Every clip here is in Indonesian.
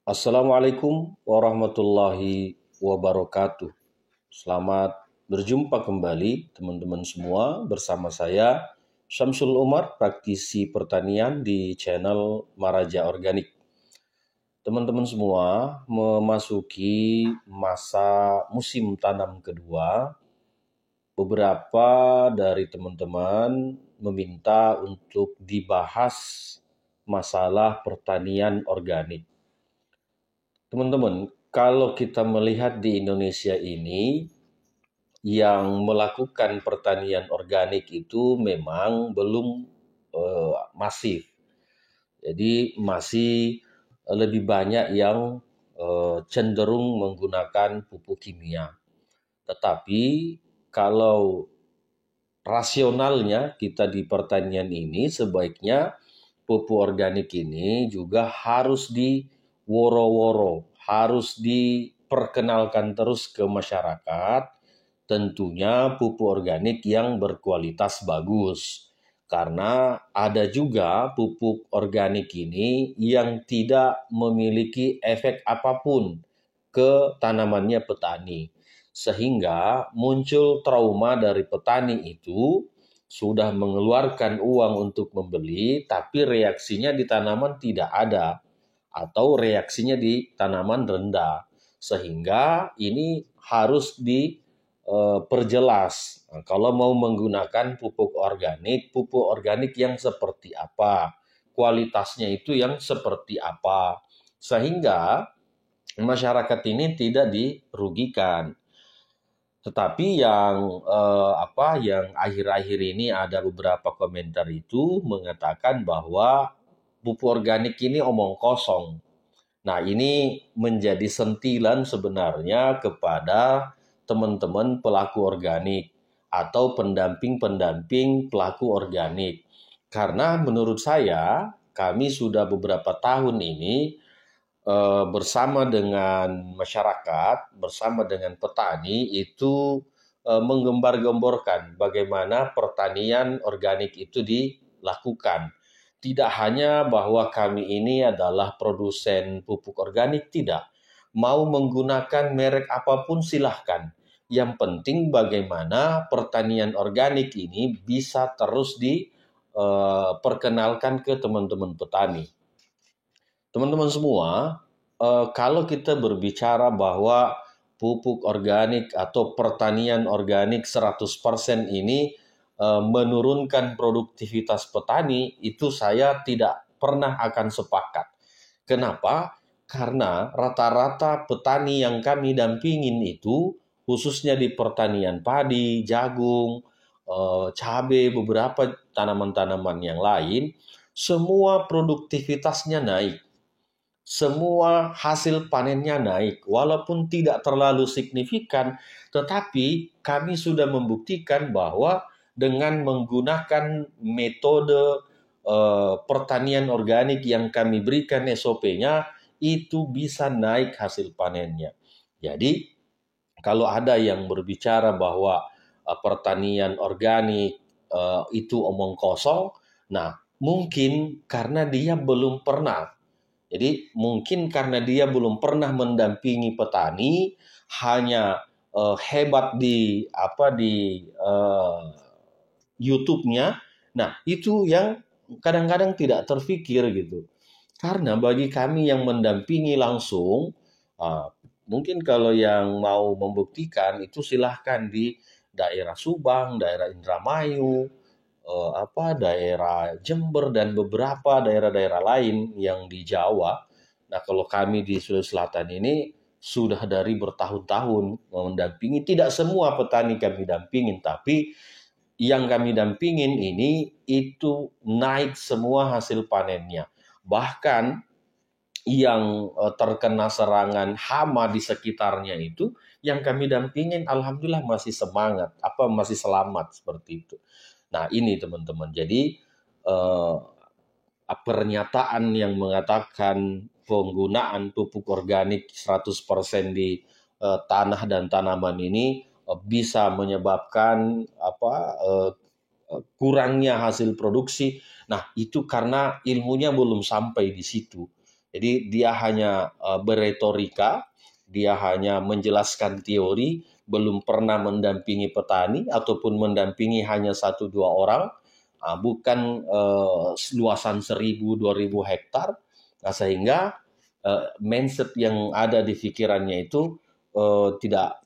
Assalamualaikum warahmatullahi wabarakatuh. Selamat berjumpa kembali teman-teman semua bersama saya Syamsul Umar, praktisi pertanian di channel Maraja Organik. Teman-teman semua memasuki masa musim tanam kedua. Beberapa dari teman-teman meminta untuk dibahas masalah pertanian organik. Teman-teman, kalau kita melihat di Indonesia ini, yang melakukan pertanian organik itu memang belum masif. Jadi masih lebih banyak yang cenderung menggunakan pupuk kimia. Tetapi kalau rasionalnya kita di pertanian ini sebaiknya pupuk organik ini juga harus diworo-woro, harus diperkenalkan terus ke masyarakat, tentunya pupuk organik yang berkualitas bagus. Karena ada juga pupuk organik ini yang tidak memiliki efek apapun ke tanamannya petani. Sehingga muncul trauma dari petani itu sudah mengeluarkan uang untuk membeli, tapi reaksinya di tanaman tidak ada, atau reaksinya di tanaman rendah. Sehingga ini harus diperjelas. Kalau mau menggunakan pupuk organik yang seperti apa, kualitasnya itu yang seperti apa, sehingga masyarakat ini tidak dirugikan. Tetapi yang akhir-akhir ini ada beberapa komentar itu mengatakan bahwa pupuk organik ini omong kosong. Nah, ini menjadi sentilan sebenarnya kepada teman-teman pelaku organik atau pendamping-pendamping pelaku organik. Karena menurut saya, kami sudah beberapa tahun ini bersama dengan masyarakat, bersama dengan petani itu menggembar-gemborkan bagaimana pertanian organik itu dilakukan. Tidak hanya bahwa kami ini adalah produsen pupuk organik, tidak. Mau menggunakan merek apapun silahkan. Yang penting bagaimana pertanian organik ini bisa terus diperkenalkan ke teman-teman petani. Teman-teman semua, kalau kita berbicara bahwa pupuk organik atau pertanian organik 100% ini menurunkan produktivitas petani, itu saya tidak pernah akan sepakat. Kenapa? Karena rata-rata petani yang kami dampingin itu, khususnya di pertanian padi, jagung, cabai, beberapa tanaman-tanaman yang lain, semua produktivitasnya naik. Semua hasil panennya naik, walaupun tidak terlalu signifikan, tetapi kami sudah membuktikan bahwa dengan menggunakan metode pertanian organik yang kami berikan SOP-nya, itu bisa naik hasil panennya. Jadi, kalau ada yang berbicara bahwa pertanian organik itu omong kosong, nah mungkin karena dia belum pernah. Jadi mungkin karena dia belum pernah mendampingi petani, hanya hebat di YouTube-nya. Nah, itu yang kadang-kadang tidak terfikir gitu. Karena bagi kami yang mendampingi langsung, uh, mungkin kalau yang mau membuktikan itu silahkan di daerah Subang, daerah Indramayu, daerah Jember dan beberapa daerah-daerah lain yang di Jawa. Nah, kalau kami di Sulawesi Selatan ini sudah dari bertahun-tahun mendampingi, tidak semua petani kami dampingin, tapi yang kami dampingin ini itu naik semua hasil panennya. Bahkan yang terkena serangan hama di sekitarnya itu, yang kami dampingin alhamdulillah masih semangat, masih selamat seperti itu. Nah, ini teman-teman. Jadi eh, pernyataan yang mengatakan penggunaan pupuk organik 100% di tanah dan tanaman ini bisa menyebabkan kurangnya hasil produksi. Nah, itu karena ilmunya belum sampai di situ. Jadi dia hanya berretorika, dia hanya menjelaskan teori, belum pernah mendampingi petani ataupun mendampingi hanya 1-2 orang, bukan luasan 1.000-2.000 hektar. Nah, sehingga mindset yang ada di pikirannya itu tidak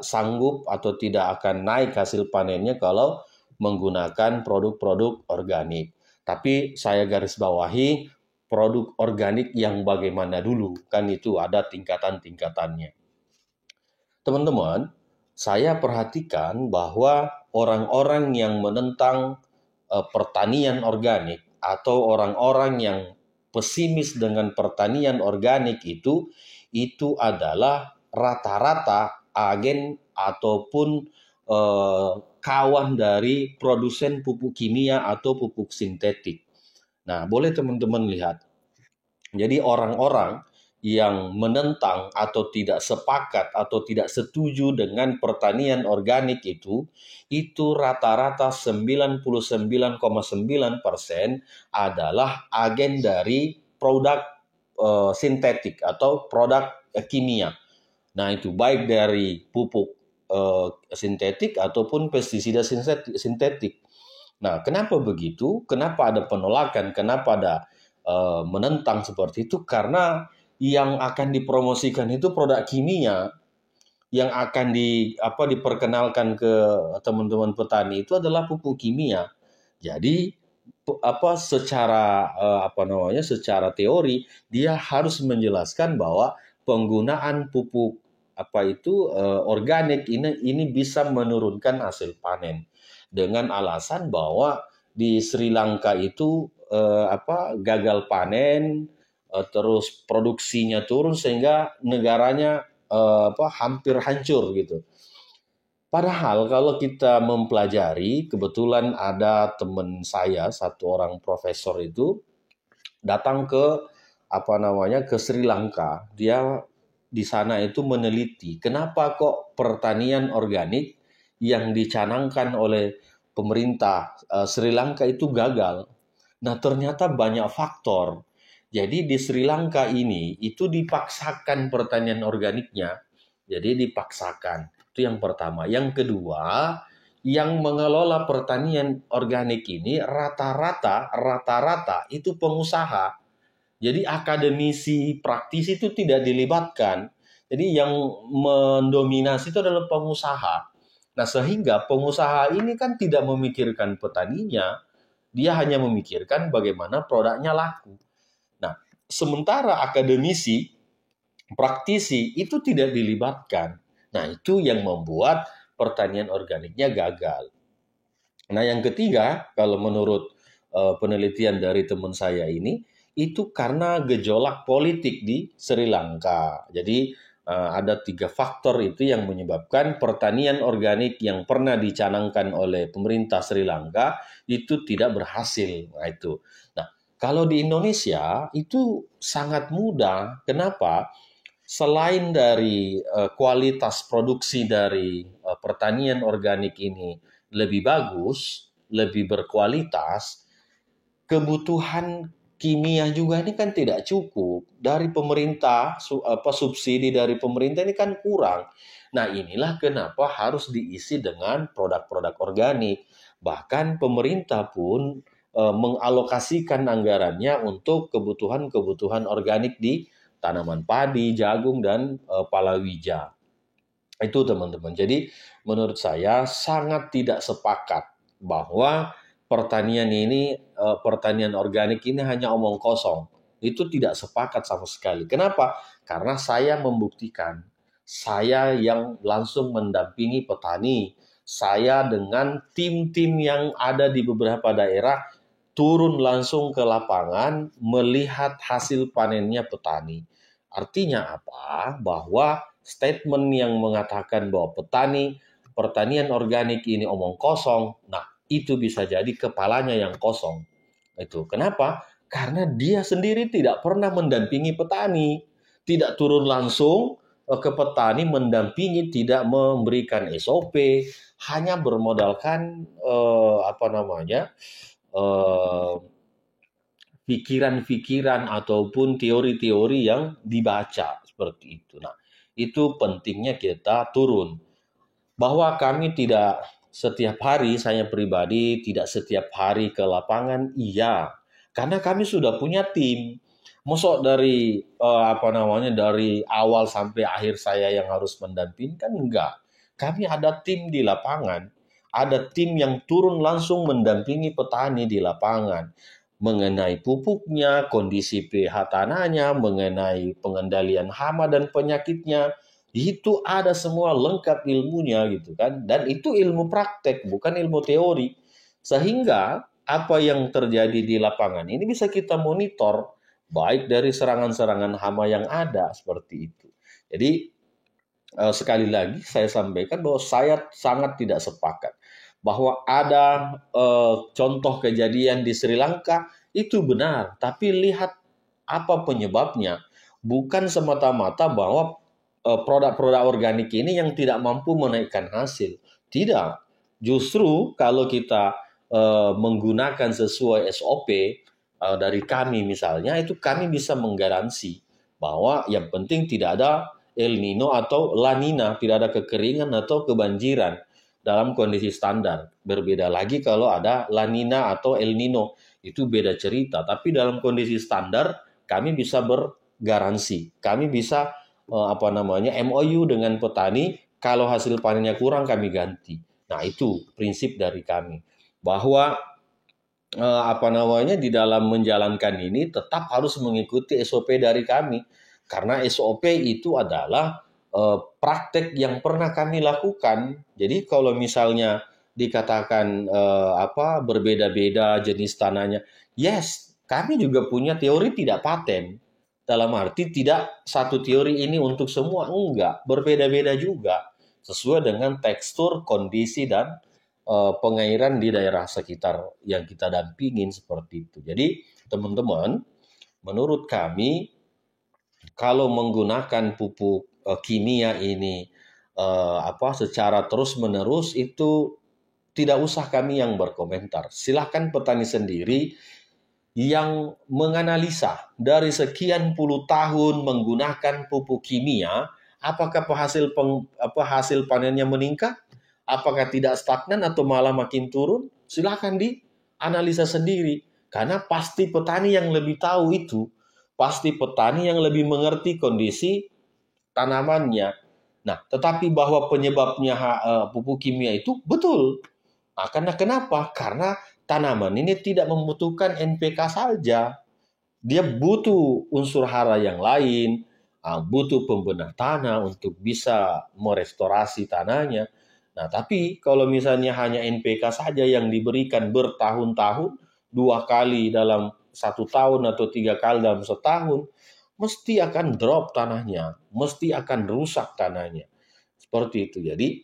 sanggup atau tidak akan naik hasil panennya kalau menggunakan produk-produk organik. Tapi saya garis bawahi produk organik yang bagaimana dulu, kan itu ada tingkatan-tingkatannya. Teman-teman, saya perhatikan bahwa orang-orang yang menentang pertanian organik atau orang-orang yang pesimis dengan pertanian organik itu adalah rata-rata agen ataupun kawan dari produsen pupuk kimia atau pupuk sintetik. Nah, boleh teman-teman lihat. Jadi orang-orang yang menentang atau tidak sepakat atau tidak setuju dengan pertanian organik itu rata-rata 99,9% adalah agen dari produk sintetik atau produk kimia. Nah, itu baik dari pupuk sintetik ataupun pestisida sintetik. Nah, kenapa begitu? Kenapa ada penolakan? Kenapa ada menentang seperti itu? Karena yang akan dipromosikan itu produk kimia, yang akan diperkenalkan ke teman-teman petani itu adalah pupuk kimia. Jadi secara teori dia harus menjelaskan bahwa penggunaan pupuk organik ini bisa menurunkan hasil panen dengan alasan bahwa di Sri Lanka itu gagal panen, terus produksinya turun sehingga negaranya hampir hancur gitu. Padahal kalau kita mempelajari, kebetulan ada teman saya, satu orang profesor itu datang ke ke Sri Lanka. Dia di sana itu meneliti kenapa kok pertanian organik yang dicanangkan oleh pemerintah Sri Lanka itu gagal. Nah, ternyata banyak faktor. Jadi di Sri Lanka ini itu dipaksakan pertanian organiknya. Jadi dipaksakan. Itu yang pertama. Yang kedua, yang mengelola pertanian organik ini rata-rata itu pengusaha. Jadi akademisi, praktisi itu tidak dilibatkan. Jadi yang mendominasi itu adalah pengusaha. Nah, sehingga pengusaha ini kan tidak memikirkan petaninya, dia hanya memikirkan bagaimana produknya laku. Nah, sementara akademisi, praktisi itu tidak dilibatkan. Nah, itu yang membuat pertanian organiknya gagal. Nah, yang ketiga, kalau menurut penelitian dari teman saya ini, itu karena gejolak politik di Sri Lanka. Jadi ada 3 faktor itu yang menyebabkan pertanian organik yang pernah dicanangkan oleh pemerintah Sri Lanka itu tidak berhasil. Nah, itu. Nah, kalau di Indonesia itu sangat mudah. Kenapa? Selain dari kualitas produksi dari pertanian organik ini lebih bagus, lebih berkualitas, kebutuhan kimia juga ini kan tidak cukup. Dari pemerintah, subsidi dari pemerintah ini kan kurang. Nah, inilah kenapa harus diisi dengan produk-produk organik. Bahkan pemerintah pun mengalokasikan anggarannya untuk kebutuhan-kebutuhan organik di tanaman padi, jagung, dan palawija. Itu teman-teman. Jadi menurut saya sangat tidak sepakat bahwa pertanian organik ini hanya omong kosong. Itu tidak sepakat sama sekali. Kenapa? Karena saya membuktikan. Saya yang langsung mendampingi petani. Saya dengan tim-tim yang ada di beberapa daerah turun langsung ke lapangan melihat hasil panennya petani. Artinya apa? Bahwa statement yang mengatakan bahwa pertanian organik ini omong kosong, nah itu bisa jadi kepalanya yang kosong. Itu kenapa? Karena dia sendiri tidak pernah mendampingi petani, tidak turun langsung ke petani mendampingi, tidak memberikan SOP, hanya bermodalkan pikiran-pikiran ataupun teori-teori yang dibaca seperti itu. Nah, itu pentingnya kita turun. Bahwa kami tidak setiap hari, saya pribadi tidak setiap hari ke lapangan, iya. Karena kami sudah punya tim. Mosok dari dari awal sampai akhir saya yang harus mendampingi kan enggak. Kami ada tim di lapangan. Ada tim yang turun langsung mendampingi petani di lapangan mengenai pupuknya, kondisi pH tanahnya, mengenai pengendalian hama dan penyakitnya. Itu ada semua lengkap ilmunya gitu kan. Dan itu ilmu praktek, bukan ilmu teori. Sehingga apa yang terjadi di lapangan ini bisa kita monitor baik dari serangan-serangan hama yang ada seperti itu. Jadi sekali lagi saya sampaikan bahwa saya sangat tidak sepakat bahwa ada contoh kejadian di Sri Lanka itu benar, tapi lihat apa penyebabnya. Bukan semata-mata bahwa produk-produk organik ini yang tidak mampu menaikkan hasil. Tidak. Justru kalau kita menggunakan sesuai SOP dari kami misalnya, itu kami bisa menggaransi bahwa yang penting tidak ada El Nino atau La Nina, tidak ada kekeringan atau kebanjiran dalam kondisi standar. Berbeda lagi kalau ada La Nina atau El Nino, itu beda cerita. Tapi dalam kondisi standar kami bisa bergaransi, kami bisa MOU dengan petani, kalau hasil panennya kurang kami ganti. Nah, itu prinsip dari kami bahwa di dalam menjalankan ini tetap harus mengikuti SOP dari kami, karena SOP itu adalah praktek yang pernah kami lakukan. Jadi kalau misalnya dikatakan berbeda-beda jenis tanahnya, yes, kami juga punya teori tidak paten. Dalam arti tidak satu teori ini untuk semua, enggak, berbeda-beda juga sesuai dengan tekstur, kondisi dan pengairan di daerah sekitar yang kita dampingin seperti itu. Jadi teman-teman, menurut kami kalau menggunakan pupuk kimia ini secara terus-menerus itu tidak usah kami yang berkomentar. Silahkan petani sendiri yang menganalisa dari sekian puluh tahun menggunakan pupuk kimia, apakah hasil panennya meningkat? Apakah tidak stagnan atau malah makin turun? Silahkan dianalisa sendiri. Karena pasti petani yang lebih tahu itu. Pasti petani yang lebih mengerti kondisi tanamannya. Nah, tetapi bahwa penyebabnya pupuk kimia itu betul. Nah, karena kenapa? Karena tanaman ini tidak membutuhkan NPK saja. Dia butuh unsur hara yang lain, butuh pembedah tanah untuk bisa merestorasi tanahnya. Nah, tapi kalau misalnya hanya NPK saja yang diberikan bertahun-tahun, 2 kali dalam 1 tahun atau 3 kali dalam setahun, mesti akan drop tanahnya, mesti akan rusak tanahnya. Seperti itu. Jadi,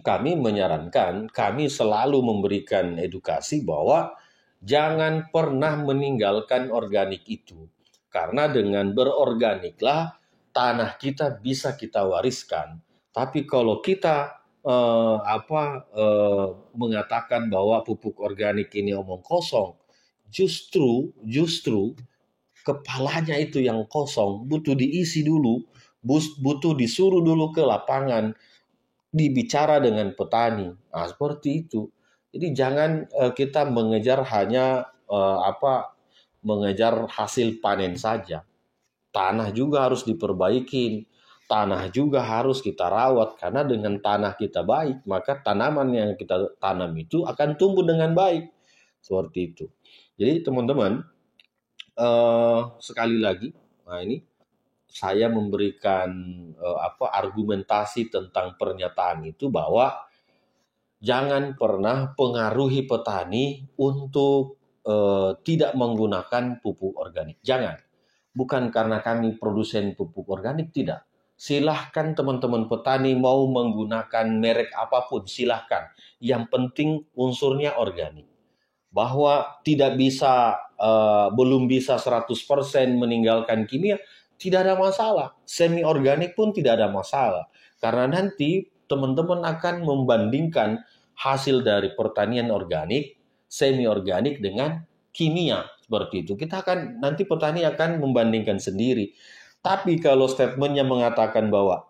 kami menyarankan, kami selalu memberikan edukasi bahwa jangan pernah meninggalkan organik itu. Karena dengan berorganiklah tanah kita bisa kita wariskan. Tapi kalau kita mengatakan bahwa pupuk organik ini omong kosong, justru kepalanya itu yang kosong, butuh diisi dulu, butuh disuruh dulu ke lapangan, dibicara dengan petani. Nah, seperti itu. Jadi jangan kita mengejar hanya mengejar hasil panen saja. Tanah juga harus diperbaiki. Tanah juga harus kita rawat, karena dengan tanah kita baik, maka tanaman yang kita tanam itu akan tumbuh dengan baik. Seperti itu. Jadi teman-teman, sekali lagi, nah ini saya memberikan argumentasi tentang pernyataan itu bahwa jangan pernah pengaruhi petani untuk tidak menggunakan pupuk organik. Jangan. Bukan karena kami produsen pupuk organik, tidak. Silahkan teman-teman petani mau menggunakan merek apapun, silahkan. Yang penting unsurnya organik. Bahwa tidak bisa, belum bisa 100% meninggalkan kimia, tidak ada masalah. Semi organik pun tidak ada masalah. Karena nanti teman-teman akan membandingkan hasil dari pertanian organik, semi organik dengan kimia. seperti itu, kita akan nanti petani akan membandingkan sendiri. Tapi kalau statementnya mengatakan bahwa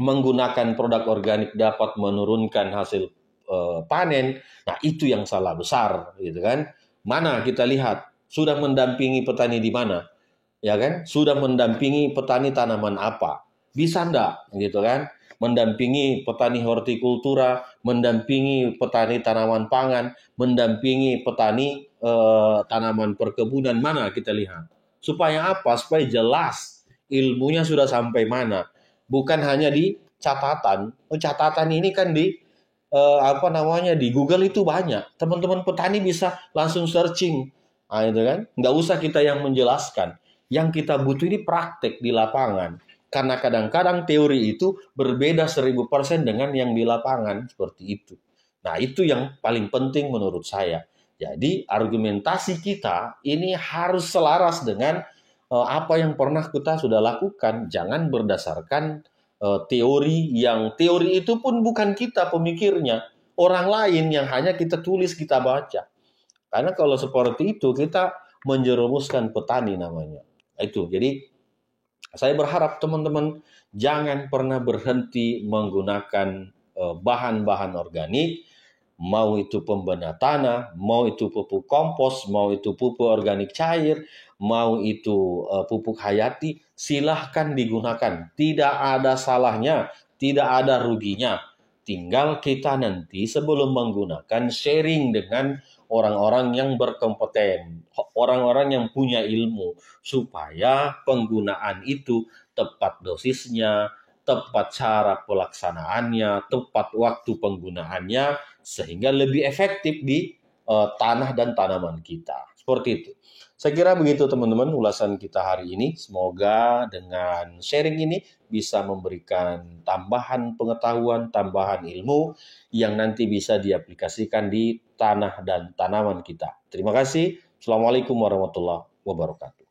menggunakan produk organik dapat menurunkan hasil panen, nah itu yang salah besar, gitu kan? Mana kita lihat sudah mendampingi petani di mana, ya kan? Sudah mendampingi petani tanaman apa? Bisa enggak, gitu kan? Mendampingi petani hortikultura, mendampingi petani tanaman pangan, mendampingi petani tanaman perkebunan, mana kita lihat? Supaya apa? Supaya jelas ilmunya sudah sampai mana. Bukan hanya di catatan. Catatan ini kan di di Google itu banyak. Teman-teman petani bisa langsung searching. Nah, itu kan. Nggak usah kita yang menjelaskan. Yang kita butuh ini praktek di lapangan. Karena kadang-kadang teori itu berbeda 1000% dengan yang di lapangan. Seperti itu. Nah, itu yang paling penting menurut saya. Jadi, argumentasi kita ini harus selaras dengan apa yang pernah kita sudah lakukan. Jangan berdasarkan teori itu pun bukan kita pemikirnya. Orang lain yang hanya kita tulis, kita baca. Karena kalau seperti itu, kita menjerumuskan petani namanya. Itu. Jadi, saya berharap teman-teman jangan pernah berhenti menggunakan bahan-bahan organik, mau itu pembena tanah, mau itu pupuk kompos, mau itu pupuk organik cair, mau itu pupuk hayati, silahkan digunakan. Tidak ada salahnya, tidak ada ruginya. Tinggal kita nanti sebelum menggunakan sharing dengan orang-orang yang berkompeten, orang-orang yang punya ilmu, supaya penggunaan itu tepat dosisnya, tepat cara pelaksanaannya, tepat waktu penggunaannya, sehingga lebih efektif di tanah dan tanaman kita. Seperti itu. Saya kira begitu teman-teman ulasan kita hari ini. Semoga dengan sharing ini bisa memberikan tambahan pengetahuan, tambahan ilmu yang nanti bisa diaplikasikan di tanah dan tanaman kita. Terima kasih. Assalamualaikum warahmatullahi wabarakatuh.